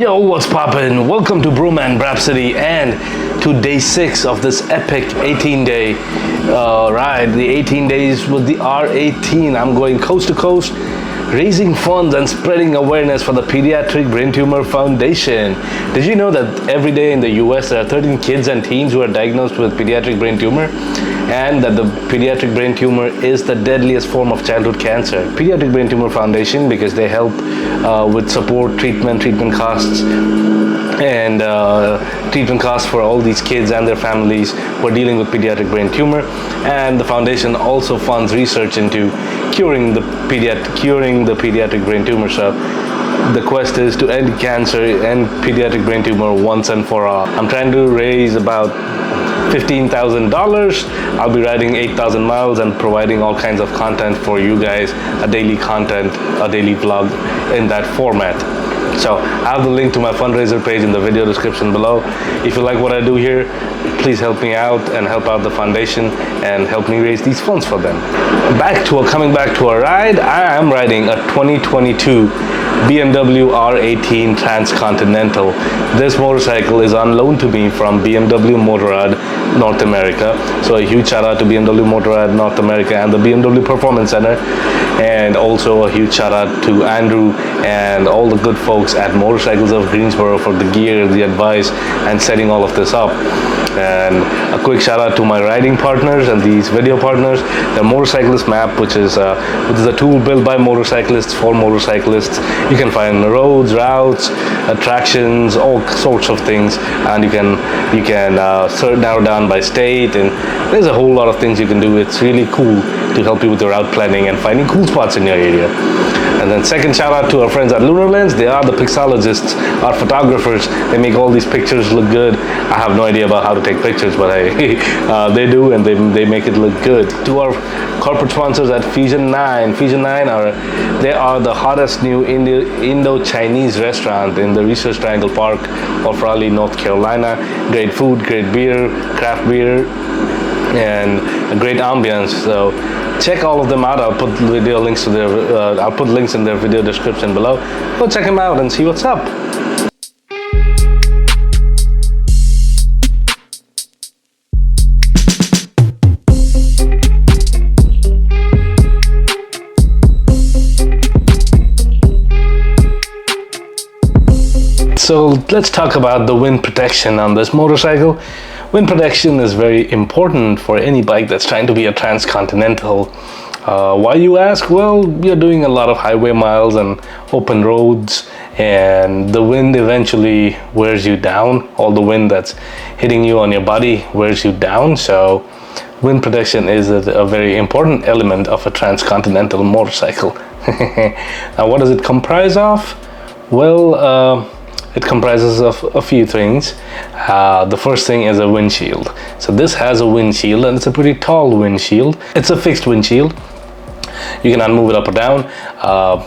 Yo, what's poppin'? Welcome to Bhroman, Braapsody, and to day 6 of this epic 18-day ride. The 18 days with the R18. I'm going coast to coast, raising funds and spreading awareness for the Pediatric Brain Tumor Foundation. Did you know that every day in the US there are 13 kids and teens who are diagnosed with pediatric brain tumor? And that the pediatric brain tumor is the deadliest form of childhood cancer. Pediatric Brain Tumor Foundation, because they help with support, treatment costs, and treatment costs for all these kids and their families who are dealing with pediatric brain tumor. And the foundation also funds research into curing the pediatric brain tumor. So the quest is to end cancer and pediatric brain tumor once and for all. I'm trying to raise about $15,000. I'll be riding 8,000 miles and providing all kinds of content for you guys, a daily vlog in that format. So I have the link to my fundraiser page in the video description below. If you like what I do here, please help me out and help out the foundation and help me raise these funds for them. Coming back to a ride, I am riding a 2022 BMW R18 transcontinental. This motorcycle is on loan to me from BMW Motorrad North America. So a huge shout out to BMW Motorrad North America and the BMW Performance Center, and also a huge shout out to Andrew and all the good folks at Motorcycles of Greensboro for the gear, the advice, and setting all of this up. And a quick shout out to my riding partners and these video partners. The Motorcyclist map, which is a tool built by motorcyclists for motorcyclists. You can find roads, routes, attractions, all sorts of things, and you can narrow down by state, and there's a whole lot of things you can do. It's really cool to help you with your route planning and finding cool spots in your area. And then second shout out to our friends at Lunar Lens. They are the pixologists, our photographers. They make all these pictures look good. I have no idea about how to take pictures, but they do, and they make it look good. To our corporate sponsors at Fusion 9. Fusion 9 they are the hottest new Indo-Chinese restaurant in the Research Triangle Park of Raleigh, North Carolina. Great food, great beer, craft beer, and a great ambience. So check all of them out. I'll put links in their video description below. Go check them out and see what's up. So let's talk about the wind protection on this motorcycle. Wind protection is very important for any bike that's trying to be a transcontinental. Why, you ask? Well, you're doing a lot of highway miles and open roads, and the wind eventually wears you down. All the wind that's hitting you on your body wears you down. So wind protection is a very important element of a transcontinental motorcycle. Now, what does it comprise of? Well, it comprises of a few things. The first thing is a windshield. So this has a windshield, and it's a pretty tall windshield. It's a fixed windshield. You can unmove it up or down,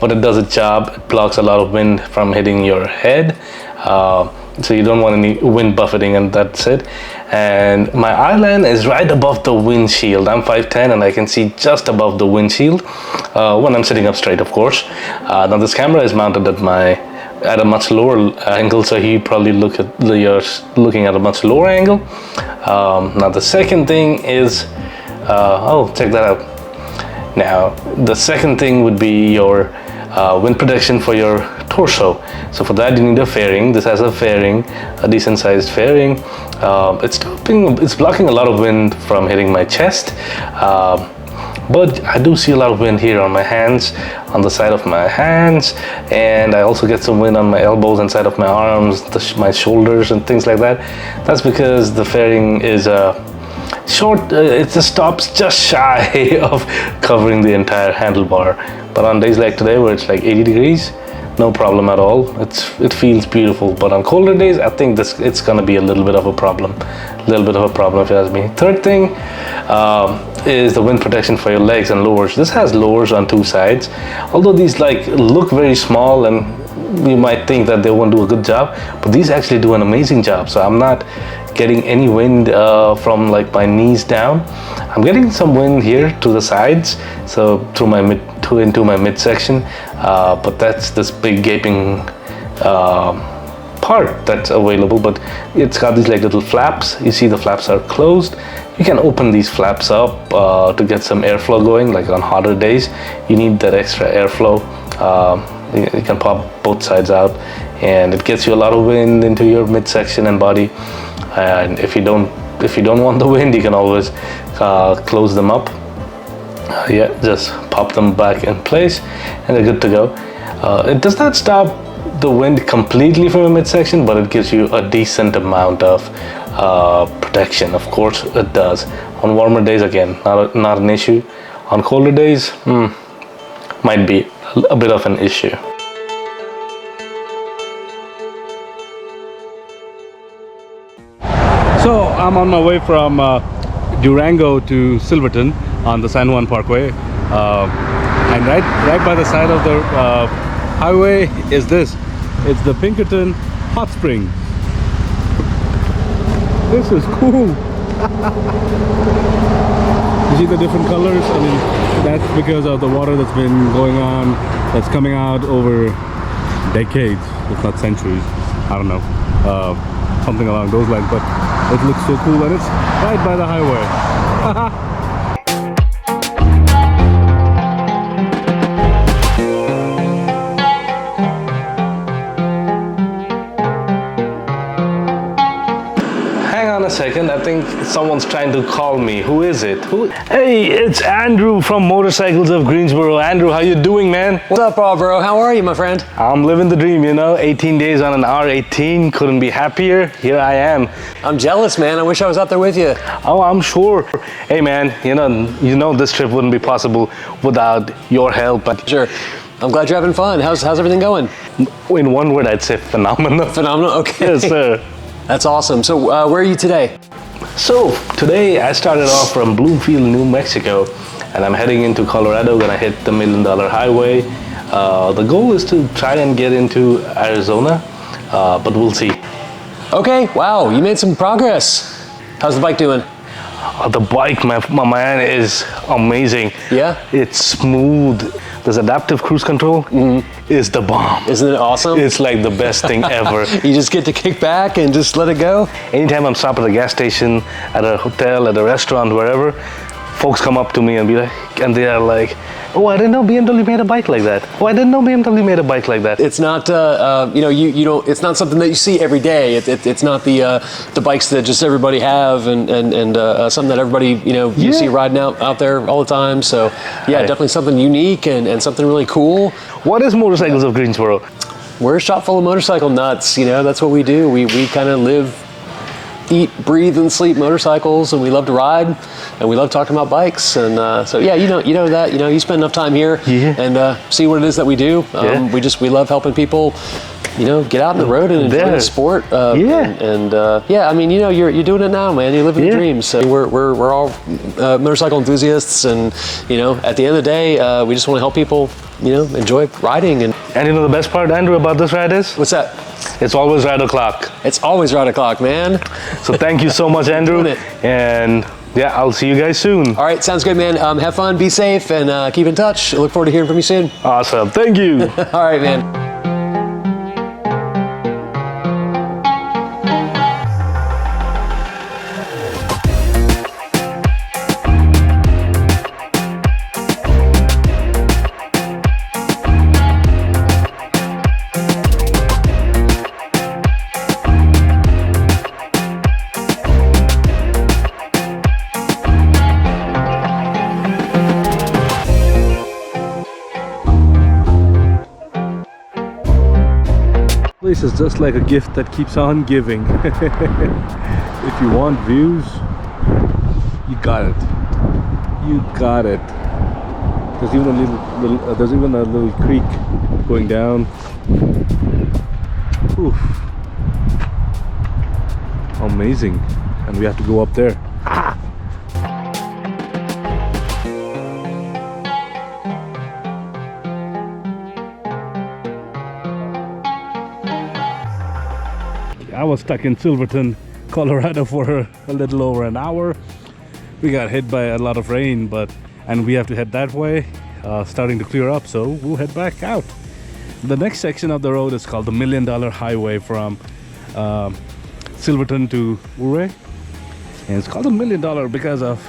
but it does its job. It blocks a lot of wind from hitting your head. So you don't want any wind buffeting, and that's it. And my eye-line is right above the windshield. I'm 5'10", and I can see just above the windshield when I'm sitting up straight, of course. Now this camera is mounted at a much lower angle, so you probably you're looking at a much lower angle. Now the second thing is, check that out. Now the second thing would be your wind protection for your torso. So for that you need a fairing. This has a fairing, a decent sized fairing. It's blocking a lot of wind from hitting my chest. But I do see a lot of wind here on my hands, on the side of my hands, and I also get some wind on my elbows and side of my arms, my shoulders and things like that. That's because the fairing is short. It just stops just shy of covering the entire handlebar. But on days like today where it's like 80 degrees, no problem at all. It feels beautiful. But on colder days, I think it's gonna be a little bit of a problem. If you ask me. Third thing is the wind protection for your legs and lowers. This has lowers on two sides. Although these look very small, and you might think that they won't do a good job, but these actually do an amazing job. So I'm not getting any wind from my knees down. I'm getting some wind here to the sides, so into my midsection, but that's this big gaping part that's available, but it's got these like little flaps. You see the flaps are closed. You can open these flaps up to get some airflow going, like on hotter days. You need that extra airflow. You can pop both sides out, and it gets you a lot of wind into your midsection and body. And if you don't want the wind, you can always close them up. Yeah, just pop them back in place, and they're good to go. It does not stop the wind completely from your midsection, but it gives you a decent amount of protection. Of course it does. On warmer days, again, not an issue. On colder days, might be a bit of an issue. So I'm on my way from Durango to Silverton on the San Juan Parkway, and right by the side of the highway is this. It's the Pinkerton Hot Spring. This is cool. You see the different colors? I mean, that's because of the water that's been going on, that's coming out over decades, if not centuries. I don't know, something along those lines, but it looks so cool, and it's right by the highway. A second, I think someone's trying to call me. Who is it? Hey, it's Andrew from Motorcycles of Greensboro. Andrew, how you doing, man? What's up, bro? How are you, my friend? I'm living the dream, you know. 18 days on an R18. Couldn't be happier. Here I am. I'm jealous, man. I wish I was out there with you. Oh, I'm sure. Hey, man, you know this trip wouldn't be possible without your help. Sure. I'm glad you're having fun. How's everything going? In one word, I'd say phenomenal. Phenomenal? Okay. Yes, sir. That's awesome. So where are you today? So today I started off from Bloomfield, New Mexico, and I'm heading into Colorado. Gonna hit the $1 Million Highway. The goal is to try and get into Arizona, but we'll see. Okay. Wow, you made some progress. How's the bike doing? The bike, my man, is amazing. Yeah? It's smooth. This adaptive cruise control is the bomb. Isn't it awesome? It's like the best thing ever. You just get to kick back and just let it go? Anytime I'm stopped at a gas station, at a hotel, at a restaurant, wherever, folks come up to me and they are like, oh, I didn't know BMW made a bike like that. Oh, I didn't know BMW made a bike like that. It's not, you don't. It's not something that you see every day. It's not the bikes that just everybody have and something that everybody you see riding out there all the time. So yeah, definitely something unique and something really cool. What is Motorcycles of Greensboro? We're a shop full of motorcycle nuts. That's what we do. We kind of live, eat, breathe, and sleep motorcycles, and we love to ride, and we love talking about bikes. And so yeah, you know that you spend enough time here and see what it is that we do. We love helping people, get out on the road and enjoy the sport. Yeah, I mean, you're doing it now, man. You're living the dream. So we're all motorcycle enthusiasts, and at the end of the day, we just want to help people, enjoy riding. And the best part, Andrew, about this ride is? What's that? It's always ride o'clock. It's always ride o'clock, man. So thank you so much, Andrew. And yeah, I'll see you guys soon. All right, sounds good, man. Have fun, be safe, and keep in touch. I look forward to hearing from you soon. Awesome. Thank you. All right, man. This is just like a gift that keeps on giving. If you want views, you got it. You got it. There's even a little creek going down. Oof. Amazing. And we have to go up there. I was stuck in Silverton, Colorado for a little over an hour. We got hit by a lot of rain, and we have to head that way, starting to clear up, so we'll head back out. The next section of the road is called the $1 Million Highway from Silverton to Ouray, and it's called $1 million because of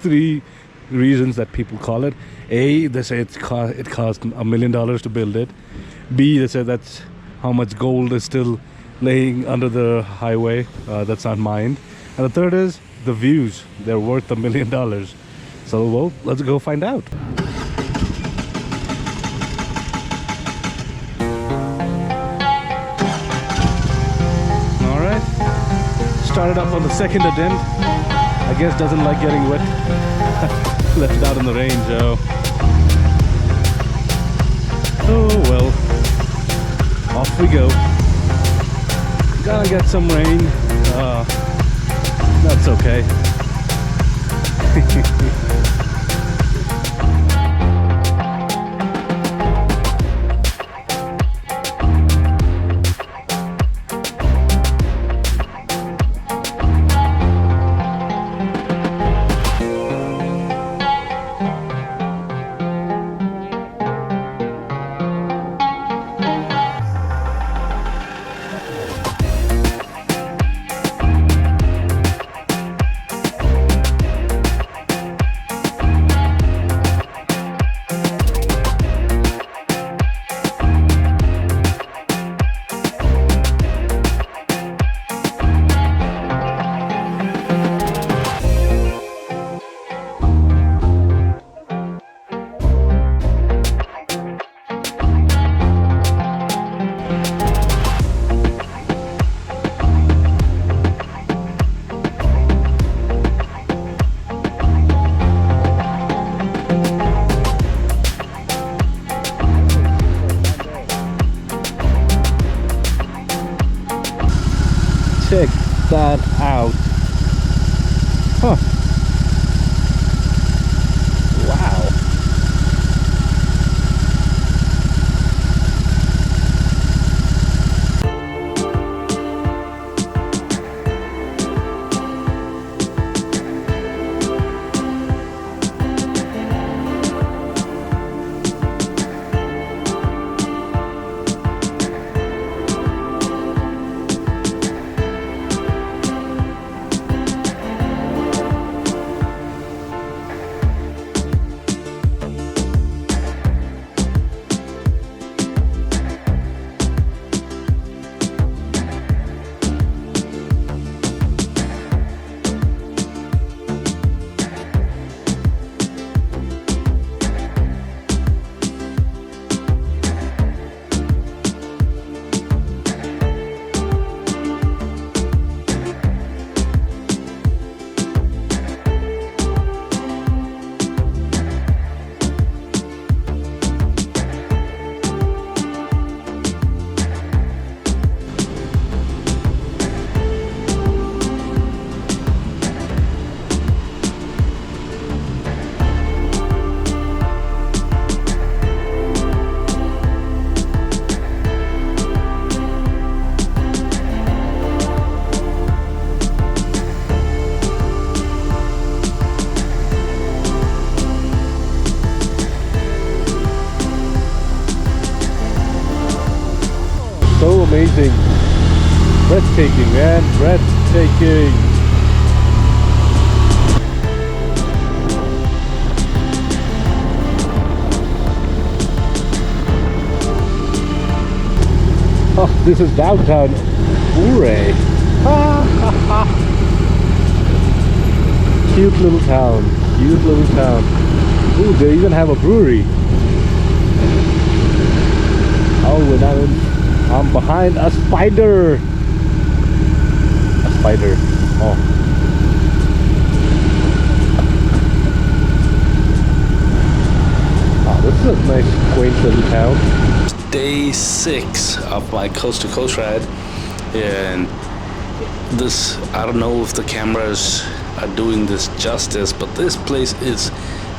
3 reasons that people call it. A, they say it cost $1 million to build it. B, they say that's how much gold is still laying under the highway that's not mined. And the third is the views. They're worth $1 million. So, well, let's go find out. All right, started up on the second attempt. I guess doesn't like getting wet. Left it out in the rain, Joe. Oh well, off we go. Gonna get some rain. That's okay. Check that out. Huh. Wow. So amazing. Breathtaking, man. Breathtaking. Oh, this is downtown Ouray. Cute little town. Cute little town. Ooh, they even have a brewery. Oh, we're not in. I'm behind a spider. A spider. Oh. Wow, this is a nice, quaint little town. Day 6 of my coast to coast ride, and this, I don't know if the cameras are doing this justice, but this place is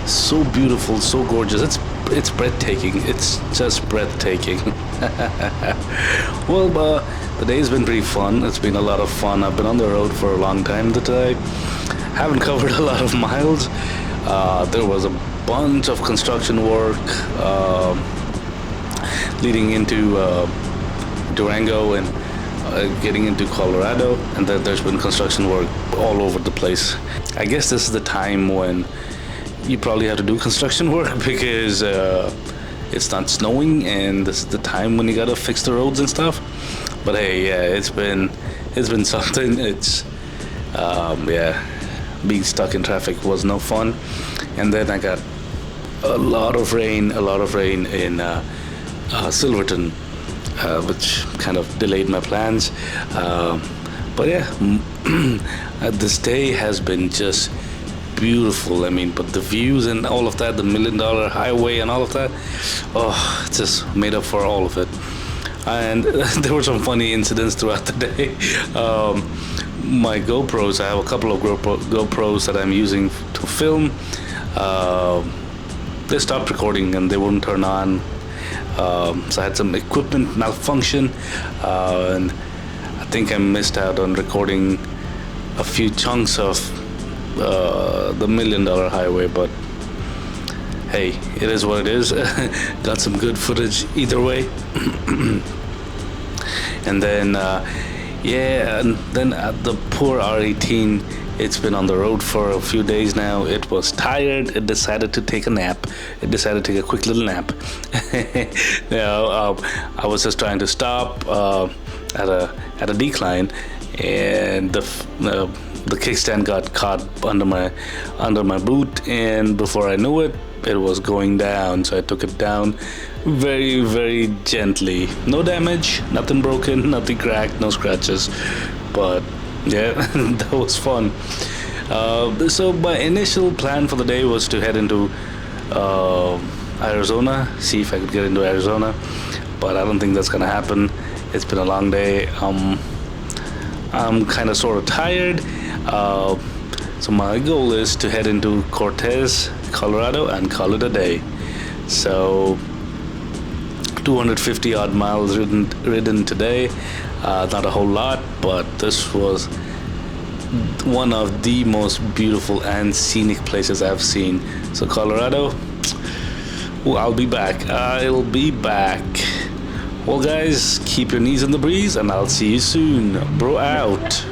so beautiful, so gorgeous. It's breathtaking. It's just breathtaking. Well, the day's been pretty fun. It's been a lot of fun. I've been on the road for a long time today. Haven't covered a lot of miles. There was a bunch of construction work leading into Durango, and getting into Colorado, and then there's been construction work all over the place. I guess this is the time when you probably have to do construction work because it's not snowing, and this is the time when you gotta fix the roads and stuff. But hey, yeah, it's been something. It's being stuck in traffic was no fun. And then I got a lot of rain in Silverton, which kind of delayed my plans. But yeah, this day has been just beautiful. I mean, but the views and all of that, the $1 Million Highway and all of that, it's just made up for all of it. And there were some funny incidents throughout the day. My GoPros, I have a couple of GoPros that I'm using to film. They stopped recording and they wouldn't turn on. So I had some equipment malfunction, and I think I missed out on recording a few chunks of the $1 Million Highway, but hey, it is what it is. Got some good footage either way. And then and then the poor R18, it's been on the road for a few days now. It was tired. It decided to take a nap. It decided to take a quick little nap. I was just trying to stop at a decline, and the kickstand got caught under my boot, and before I knew it, it was going down. So I took it down very, very gently. No damage, nothing broken, nothing cracked, no scratches. But yeah, that was fun. So my initial plan for the day was to head into Arizona, see if I could get into Arizona, but I don't think that's gonna happen. It's been a long day. I'm kind of sort of tired. So my goal is to head into Cortez, Colorado, and call it a day. So 250 odd miles ridden today. Not a whole lot, but this was one of the most beautiful and scenic places I've seen. So Colorado, I'll be back. I'll be back. Well guys, keep your knees in the breeze, and I'll see you soon. Bro out.